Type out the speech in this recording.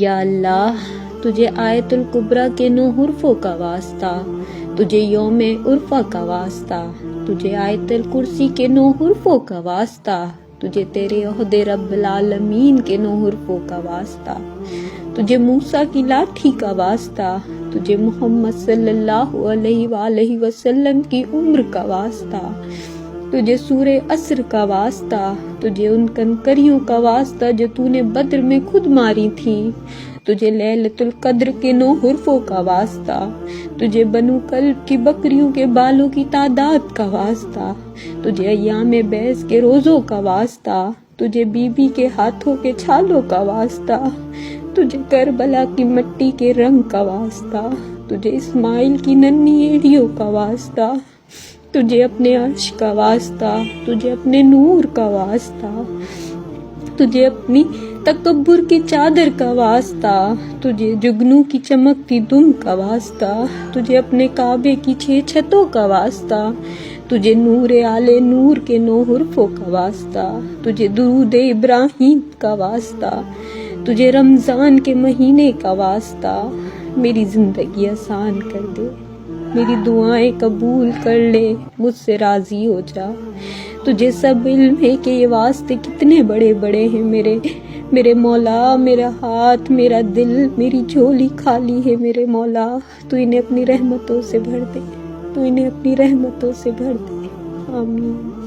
یا اللہ تجھے آیت الکبریٰ کے 9 حرفوں کا واسطہ، تجھے یوم عرفہ کا واسطہ، تجھے آیت الکرسی کے 9 حرفوں کا واسطہ، تجھے تیرے عہد رب العالمین کے 9 حرفوں کا واسطہ، تجھے موسیٰ کی لاٹھی کا واسطہ، تجھے محمد صلی اللہ علیہ وآلہ وسلم کی عمر کا واسطہ، تجھے سورہ عصر کا واسطہ، تجھے ان کنکریوں کا واسطہ جو تو نے بدر میں خود ماری تھی، تجھے لیلۃ القدر کے 9 حرفوں کا واسطہ، تجھے بنو کلب کی بکریوں کے بالوں کی تعداد کا واسطہ، تجھے ایام بیس کے روزوں کا واسطہ، تجھے بی بی کے ہاتھوں کے چھالوں کا واسطہ، تجھے کربلا کی مٹی کے رنگ کا واسطہ، تجھے اسماعیل کی ننھی ایڑیوں کا واسطہ، تجھے اپنے عرش کا واسطہ، تجھے اپنے نور کا واسطہ، تجھے اپنی تکبر کی چادر کا واسطہ، تجھے جگنو کی چمکتی دم کا واسطہ، تجھے اپنے کعبے کی 6 چھتوں کا واسطہ، تجھے نور آل نور کے 9 حرفوں کا واسطہ، تجھے درود ابراہیم کا واسطہ، تجھے رمضان کے مہینے کا واسطہ، میری زندگی آسان کر دے، میری دعائیں قبول کر لے، مجھ سے راضی ہو جا۔ تجھے سب علم ہے کہ یہ واسطے کتنے بڑے بڑے ہیں میرے مولا، میرا ہاتھ، میرا دل، میری جھولی خالی ہے میرے مولا، تو انہیں اپنی رحمتوں سے بھر دے، تو انہیں اپنی رحمتوں سے بھر دے، آمین۔